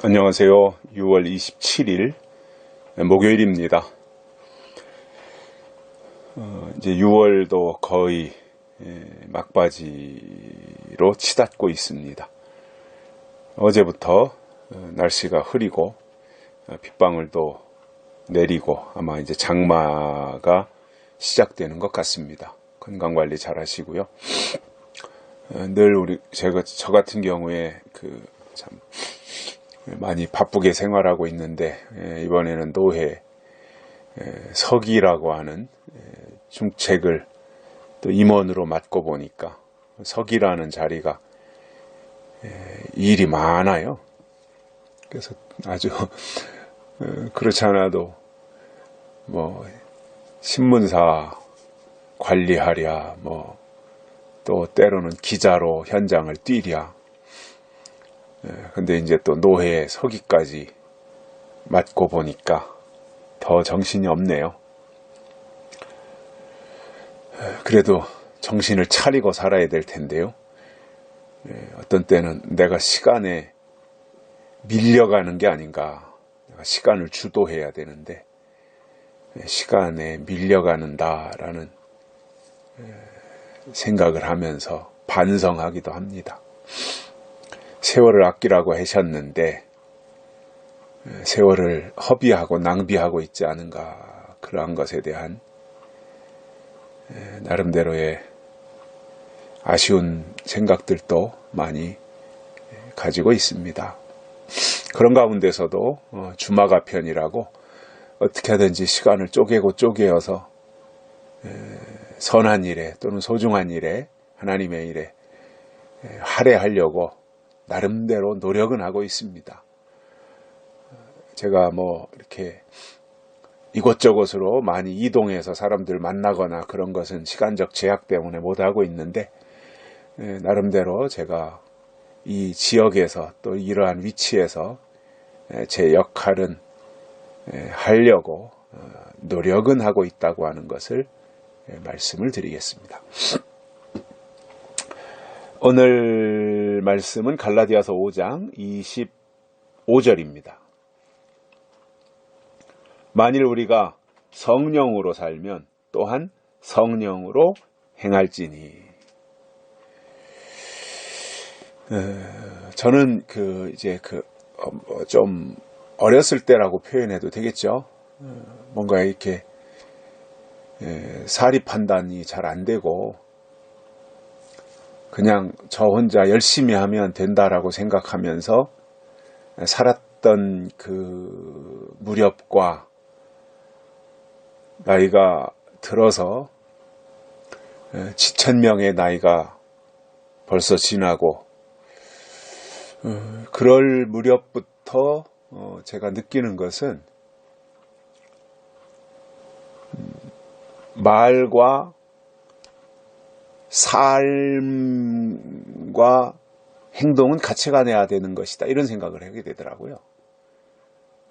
안녕하세요. 6월 27일 목요일입니다. 이제 6월도 거의 막바지로 치닫고 있습니다. 어제부터 날씨가 흐리고 빗방울도 내리고 아마 이제 장마가 시작되는 것 같습니다. 건강관리 잘 하시고요. 늘 저 같은 경우에 참 많이 바쁘게 생활하고 있는데 이번에는 노회 서기라고 하는 중책을 또 임원으로 맡고 보니까 서기라는 자리가 일이 많아요. 그래서 아주 그렇지 않아도 뭐 신문사 관리하랴 또 때로는 기자로 현장을 뛰랴. 근데 이제 또 노회 서기까지 맡고 보니까 더 정신이 없네요. 그래도 정신을 차리고 살아야 될 텐데요. 어떤 때는 내가 시간에 밀려가는 게 아닌가. 내가 시간을 주도해야 되는데 시간에 밀려가는다라는 생각을 하면서 반성하기도 합니다. 세월을 아끼라고 하셨는데 세월을 허비하고 낭비하고 있지 않은가, 그러한 것에 대한 나름대로의 아쉬운 생각들도 많이 가지고 있습니다. 그런 가운데서도 주마가편이라고 어떻게 하든지 시간을 쪼개어서 선한 일에 또는 소중한 일에, 하나님의 일에 할애하려고 나름대로 노력은 하고 있습니다. 제가 이렇게 이곳저곳으로 많이 이동해서 사람들 만나거나 그런 것은 시간적 제약 때문에 못하고 있는데, 나름대로 제가 이 지역에서 또 이러한 위치에서 제 역할은 하려고 노력은 하고 있다고 하는 것을 말씀을 드리겠습니다. 오늘 말씀은 갈라디아서 5장 25절입니다. 만일 우리가 성령으로 살면 또한 성령으로 행할지니. 저는 좀 어렸을 때라고 표현해도 되겠죠. 뭔가 이렇게 사리 판단이 잘 안 되고 그냥 저 혼자 열심히 하면 된다라고 생각하면서 살았던 그 무렵과 나이가 들어서 지천명의 나이가 벌써 지나고 그럴 무렵부터 제가 느끼는 것은 말과 삶과 행동은 같이 가내야 되는 것이다, 이런 생각을 하게 되더라고요.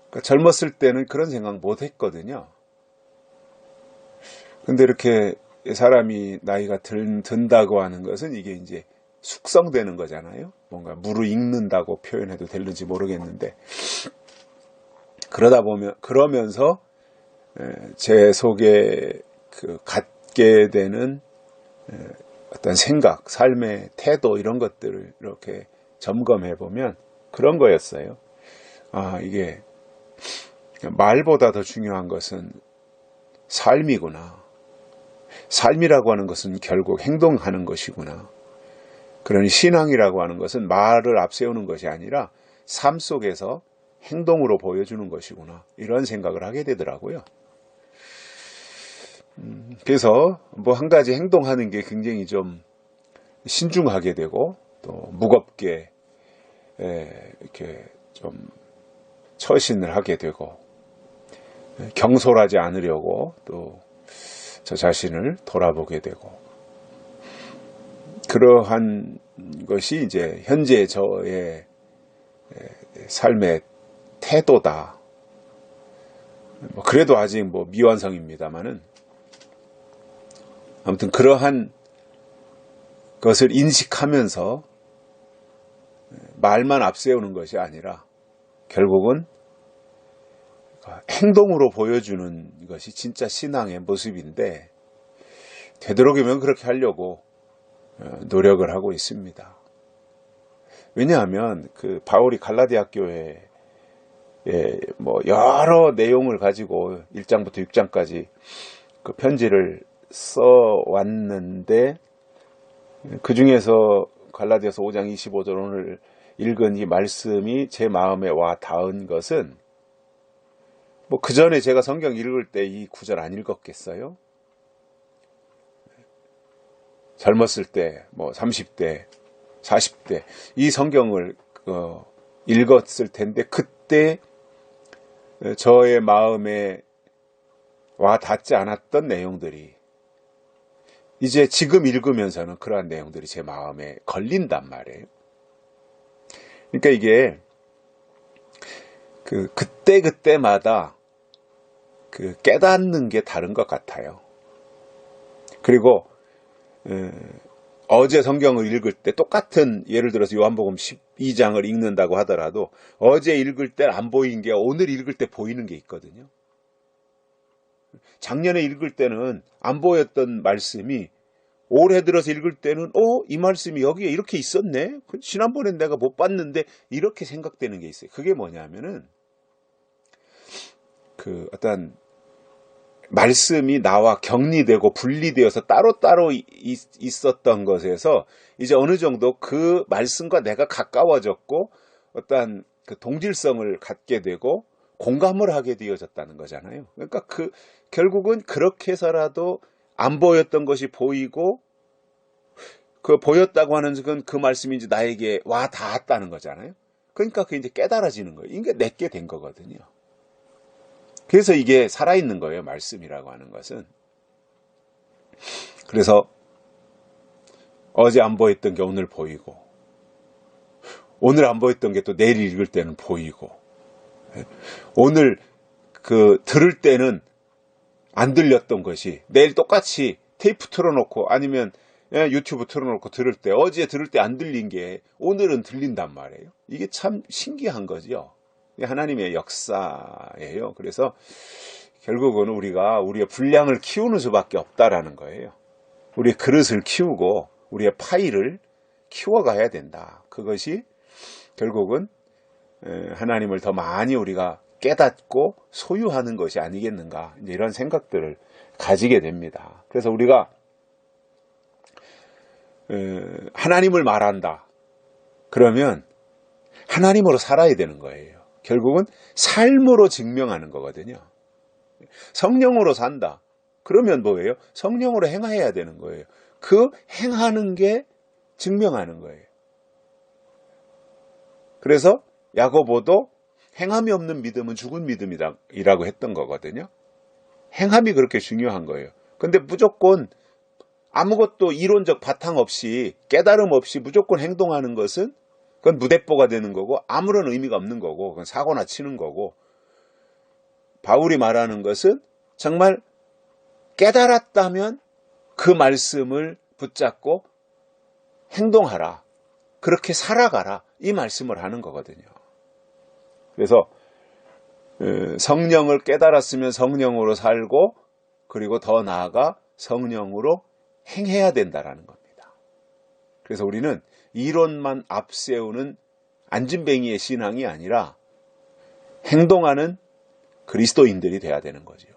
그러니까 젊었을 때는 그런 생각 못 했거든요. 근데 이렇게 사람이 나이가 든다고 하는 것은 이게 이제 숙성되는 거잖아요. 뭔가 무르익는다고 표현해도 될는지 모르겠는데, 그러면서 제 속에 갖게 되는 어떤 생각, 삶의 태도, 이런 것들을 이렇게 점검해 보면 그런 거였어요. 이게 말보다 더 중요한 것은 삶이구나. 삶이라고 하는 것은 결국 행동하는 것이구나. 그러니 신앙이라고 하는 것은 말을 앞세우는 것이 아니라 삶 속에서 행동으로 보여주는 것이구나, 이런 생각을 하게 되더라고요. 그래서 한 가지 행동하는 게 굉장히 좀 신중하게 되고 또 무겁게 이렇게 좀 처신을 하게 되고 경솔하지 않으려고 또 저 자신을 돌아보게 되고, 그러한 것이 이제 현재 저의 삶의 태도다. 그래도 아직 미완성입니다만은 아무튼 그러한 것을 인식하면서 말만 앞세우는 것이 아니라 결국은 행동으로 보여주는 것이 진짜 신앙의 모습인데 되도록이면 그렇게 하려고 노력을 하고 있습니다. 왜냐하면 그 바울이 갈라디아 교회에 뭐 여러 내용을 가지고 1장부터 6장까지 그 편지를 써 왔는데 그 중에서 갈라디아서 5장 25절 오늘 읽은 이 말씀이 제 마음에 와 닿은 것은 뭐 그 전에 제가 성경 읽을 때 이 구절 안 읽었겠어요? 젊었을 때, 뭐 30대, 40대 이 성경을 읽었을 텐데 그때 저의 마음에 와 닿지 않았던 내용들이 이제 지금 읽으면서는 그러한 내용들이 제 마음에 걸린단 말이에요. 그러니까 이게 그때마다 그 깨닫는 게 다른 것 같아요. 그리고 어제 성경을 읽을 때 똑같은 예를 들어서 요한복음 12장을 읽는다고 하더라도 어제 읽을 때 안 보인 게 오늘 읽을 때 보이는 게 있거든요. 작년에 읽을 때는 안 보였던 말씀이 올해 들어서 읽을 때는 이 말씀이 여기에 이렇게 있었네. 지난번엔 내가 못 봤는데 이렇게 생각되는 게 있어요. 그게 뭐냐면은 그 어떤 말씀이 나와 격리되고 분리되어서 따로따로 있었던 것에서 이제 어느 정도 그 말씀과 내가 가까워졌고 어떤 그 동질성을 갖게 되고 공감을 하게 되어졌다는 거잖아요. 그러니까 결국은 그렇게 해서라도 안 보였던 것이 보이고 그 보였다고 하는 것은 그 말씀이 이제 나에게 와 닿았다는 거잖아요. 그러니까 그게 이제 깨달아지는 거예요. 이게 내게 된 거거든요. 그래서 이게 살아있는 거예요. 말씀이라고 하는 것은. 그래서 어제 안 보였던 게 오늘 보이고 오늘 안 보였던 게 또 내일 읽을 때는 보이고 오늘 들을 때는 안 들렸던 것이 내일 똑같이 테이프 틀어놓고 아니면 유튜브 틀어놓고 들을 때 어제 들을 때 안 들린 게 오늘은 들린단 말이에요. 이게 참 신기한 거죠. 하나님의 역사예요. 그래서 결국은 우리가 우리의 분량을 키우는 수밖에 없다라는 거예요. 우리의 그릇을 키우고 우리의 파일을 키워가야 된다. 그것이 결국은 하나님을 더 많이 우리가 깨닫고 소유하는 것이 아니겠는가 이런 생각들을 가지게 됩니다. 그래서 우리가 하나님을 말한다. 그러면 하나님으로 살아야 되는 거예요. 결국은 삶으로 증명하는 거거든요. 성령으로 산다. 그러면 뭐예요? 성령으로 행해야 되는 거예요. 그 행하는 게 증명하는 거예요. 그래서 야고보도 행함이 없는 믿음은 죽은 믿음이라고 했던 거거든요. 행함이 그렇게 중요한 거예요. 근데 무조건 아무것도 이론적 바탕 없이 깨달음 없이 무조건 행동하는 것은 그건 무대뽀가 되는 거고 아무런 의미가 없는 거고 그건 사고나 치는 거고 바울이 말하는 것은 정말 깨달았다면 그 말씀을 붙잡고 행동하라. 그렇게 살아가라. 이 말씀을 하는 거거든요. 그래서 성령을 깨달았으면 성령으로 살고 그리고 더 나아가 성령으로 행해야 된다라는 겁니다. 그래서 우리는 이론만 앞세우는 안진뱅이의 신앙이 아니라 행동하는 그리스도인들이 돼야 되는 거죠.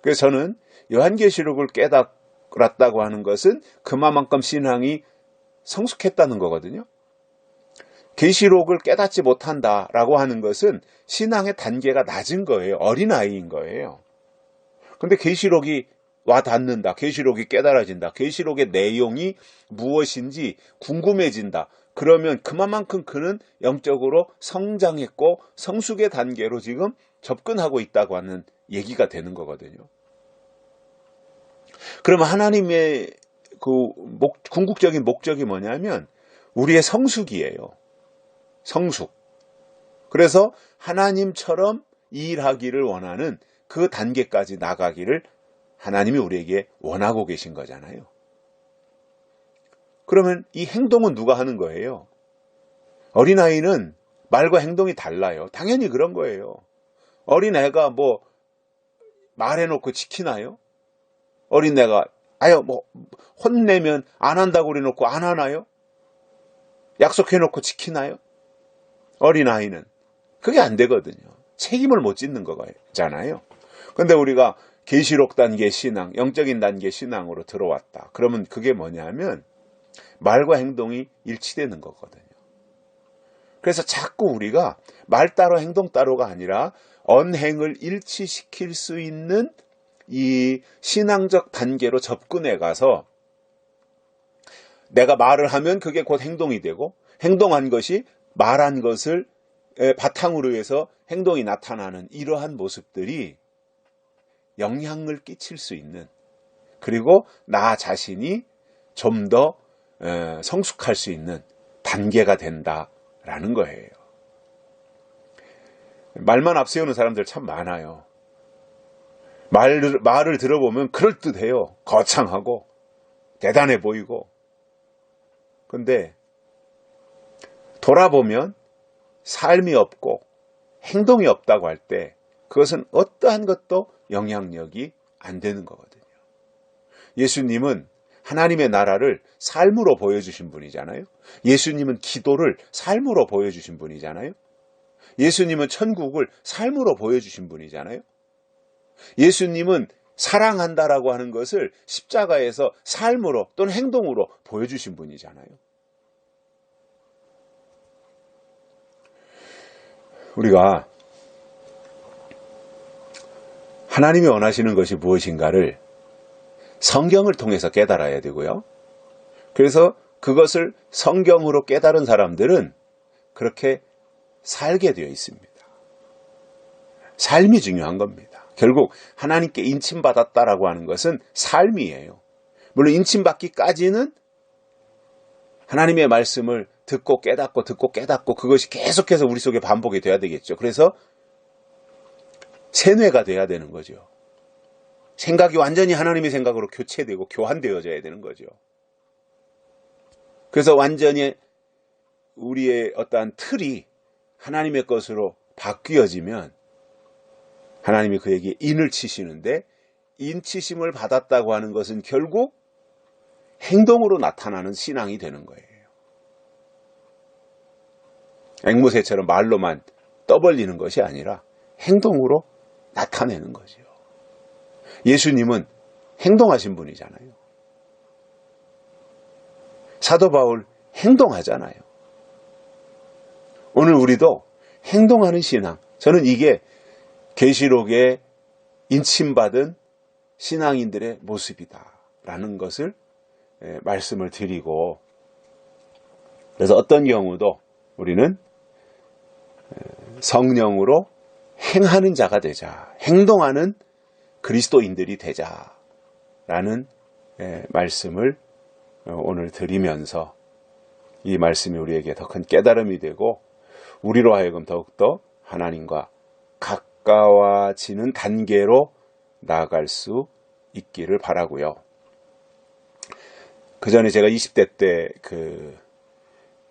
그래서 저는 요한계시록을 깨달았다고 하는 것은 그만큼 신앙이 성숙했다는 거거든요. 계시록을 깨닫지 못한다라고 하는 것은 신앙의 단계가 낮은 거예요. 어린아이인 거예요. 근데 계시록이 와 닿는다. 계시록이 깨달아진다. 계시록의 내용이 무엇인지 궁금해진다. 그러면 그만큼 그는 영적으로 성장했고 성숙의 단계로 지금 접근하고 있다고 하는 얘기가 되는 거거든요. 그러면 하나님의 궁극적인 목적이 뭐냐면 우리의 성숙이에요. 성숙. 그래서 하나님처럼 일하기를 원하는 그 단계까지 나가기를 하나님이 우리에게 원하고 계신 거잖아요. 그러면 이 행동은 누가 하는 거예요? 어린아이는 말과 행동이 달라요. 당연히 그런 거예요. 어린애가 뭐 말해놓고 지키나요? 어린애가 혼내면 안 한다고 그래놓고 안 하나요? 약속해놓고 지키나요? 어린아이는 그게 안 되거든요. 책임을 못 짓는 거잖아요. 근데 우리가 계시록 단계 신앙, 영적인 단계 신앙으로 들어왔다. 그러면 그게 뭐냐면 말과 행동이 일치되는 거거든요. 그래서 자꾸 우리가 말 따로 행동 따로가 아니라 언행을 일치시킬 수 있는 이 신앙적 단계로 접근해 가서 내가 말을 하면 그게 곧 행동이 되고 행동한 것이 말한 것을 바탕으로 해서 행동이 나타나는 이러한 모습들이 영향을 끼칠 수 있는, 그리고 나 자신이 좀 더 성숙할 수 있는 단계가 된다라는 거예요. 말만 앞세우는 사람들 참 많아요. 말을 들어보면 그럴듯해요. 거창하고 대단해 보이고. 근데 돌아보면 삶이 없고 행동이 없다고 할 때 그것은 어떠한 것도 영향력이 안 되는 거거든요. 예수님은 하나님의 나라를 삶으로 보여주신 분이잖아요. 예수님은 기도를 삶으로 보여주신 분이잖아요. 예수님은 천국을 삶으로 보여주신 분이잖아요. 예수님은 사랑한다라고 하는 것을 십자가에서 삶으로 또는 행동으로 보여주신 분이잖아요. 우리가 하나님이 원하시는 것이 무엇인가를 성경을 통해서 깨달아야 되고요. 그래서 그것을 성경으로 깨달은 사람들은 그렇게 살게 되어 있습니다. 삶이 중요한 겁니다. 결국 하나님께 인침받았다라고 하는 것은 삶이에요. 물론 인침받기까지는 하나님의 말씀을 듣고 깨닫고 그것이 계속해서 우리 속에 반복이 돼야 되겠죠. 그래서 세뇌가 돼야 되는 거죠. 생각이 완전히 하나님의 생각으로 교체되고 교환되어져야 되는 거죠. 그래서 완전히 우리의 어떠한 틀이 하나님의 것으로 바뀌어지면 하나님이 그에게 인을 치시는데, 인치심을 받았다고 하는 것은 결국 행동으로 나타나는 신앙이 되는 거예요. 앵무새처럼 말로만 떠벌리는 것이 아니라 행동으로 나타내는 거죠. 예수님은 행동하신 분이잖아요. 사도 바울 행동하잖아요. 오늘 우리도 행동하는 신앙, 저는 이게 계시록에 인침받은 신앙인들의 모습이다라는 것을 말씀을 드리고, 그래서 어떤 경우도 우리는 성령으로 행하는 자가 되자, 행동하는 그리스도인들이 되자라는 말씀을 오늘 드리면서 이 말씀이 우리에게 더 큰 깨달음이 되고 우리로 하여금 더욱더 하나님과 가까워지는 단계로 나아갈 수 있기를 바라고요. 그 전에 제가 20대 때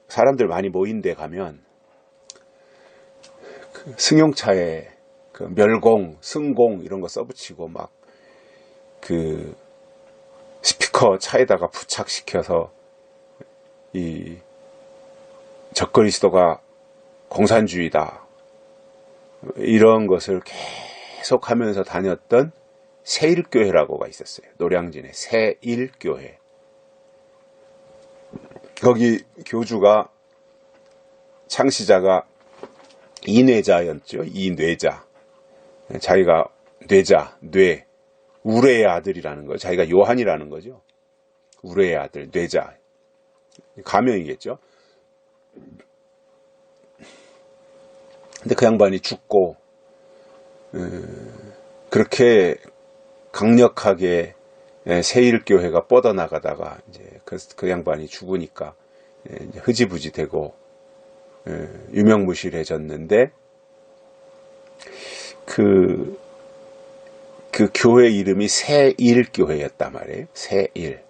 사람들 많이 모인 데 가면 승용차에 멸공, 승공 이런 거 써붙이고 막 스피커 차에다가 부착시켜서 이 적그리스도가 공산주의다 이런 것을 계속 하면서 다녔던 새일교회라고가 있었어요. 노량진에 새일교회. 거기 교주가, 창시자가 이뇌자였죠. 이뇌자. 자기가 우레의 아들이라는 거죠. 자기가 요한이라는 거죠. 우레의 아들, 뇌자. 가명이겠죠. 근데 그 양반이 죽고, 그렇게 강력하게 새일교회가 뻗어나가다가 이제 그 양반이 죽으니까 이제 흐지부지 되고 유명무실해졌는데, 그 교회 이름이 새일교회였단 말이에요. 새일.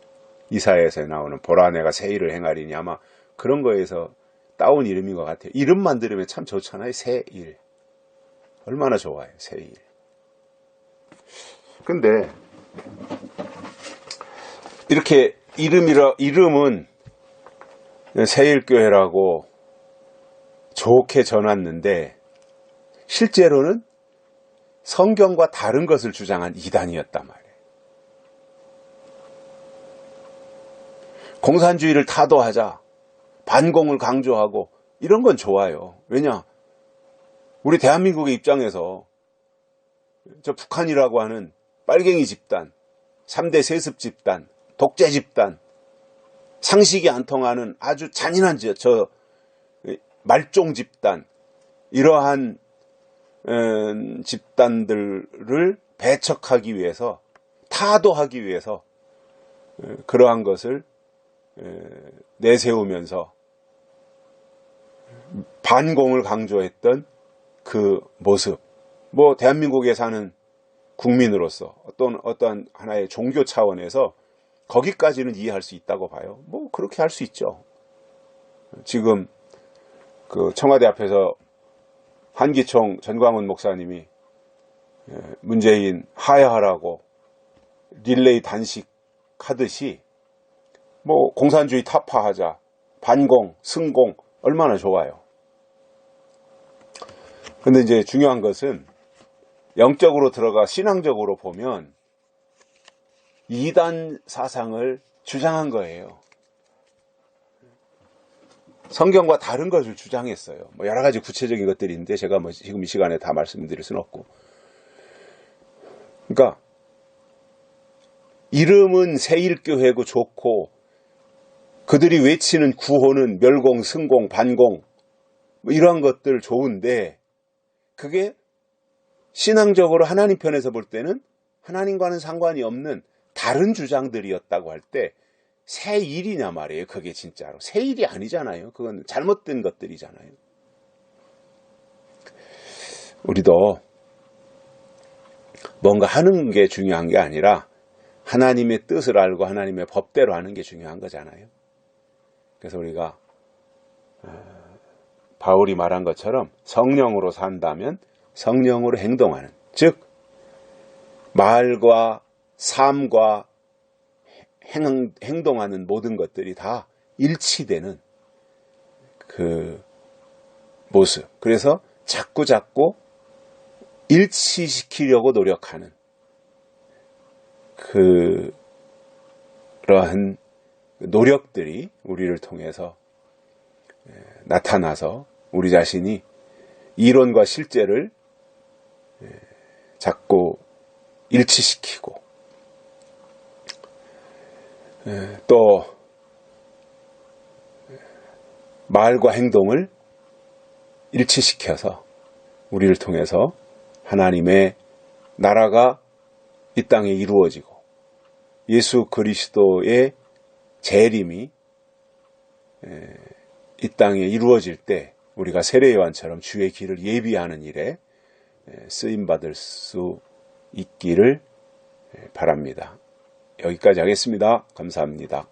이사야서에 나오는 보라 내가 새일을 행하리니, 아마 그런 거에서 따온 이름인 것 같아요. 이름만 들으면 참 좋잖아요. 새일. 얼마나 좋아요. 새일. 근데 이렇게 이름은 새일교회라고 좋게 전했는데 실제로는 성경과 다른 것을 주장한 이단이었단 말이에요. 공산주의를 타도하자, 반공을 강조하고 이런 건 좋아요. 왜냐? 우리 대한민국의 입장에서 저 북한이라고 하는 빨갱이 집단, 3대 세습 집단, 독재 집단, 상식이 안 통하는 아주 잔인한 저 말종 집단, 이러한 집단들을 배척하기 위해서, 타도하기 위해서 그러한 것을 내세우면서 반공을 강조했던 그 모습, 뭐 대한민국에 사는 국민으로서 어떤 하나의 종교 차원에서 거기까지는 이해할 수 있다고 봐요. 뭐 그렇게 할 수 있죠. 지금 그 청와대 앞에서 한기총 전광훈 목사님이 문재인 하야하라고 릴레이 단식 하듯이 뭐 공산주의 타파하자, 반공, 승공 얼마나 좋아요. 근데 이제 중요한 것은 영적으로 들어가 신앙적으로 보면 이단 사상을 주장한 거예요. 성경과 다른 것을 주장했어요. 뭐 여러 가지 구체적인 것들이 있는데 제가 뭐 지금 이 시간에 다 말씀드릴 수는 없고. 그러니까 이름은 새일교회고 좋고 그들이 외치는 구호는 멸공, 승공, 반공 뭐 이러한 것들 좋은데 그게 신앙적으로 하나님 편에서 볼 때는 하나님과는 상관이 없는 다른 주장들이었다고 할 때 새일이냐 말이에요. 그게 진짜로 새일이 아니잖아요. 그건 잘못된 것들이잖아요. 우리도 뭔가 하는 게 중요한 게 아니라 하나님의 뜻을 알고 하나님의 법대로 하는 게 중요한 거잖아요. 그래서 우리가 바울이 말한 것처럼 성령으로 산다면 성령으로 행동하는, 즉 말과 삶과 행동하는 모든 것들이 다 일치되는 그 모습. 그래서 자꾸 일치시키려고 노력하는 그러한 노력들이 우리를 통해서 나타나서 우리 자신이 이론과 실제를 자꾸 일치시키고 또 말과 행동을 일치시켜서 우리를 통해서 하나님의 나라가 이 땅에 이루어지고 예수 그리스도의 재림이 이 땅에 이루어질 때 우리가 세례요한처럼 주의 길을 예비하는 일에 쓰임받을 수 있기를 바랍니다. 여기까지 하겠습니다. 감사합니다.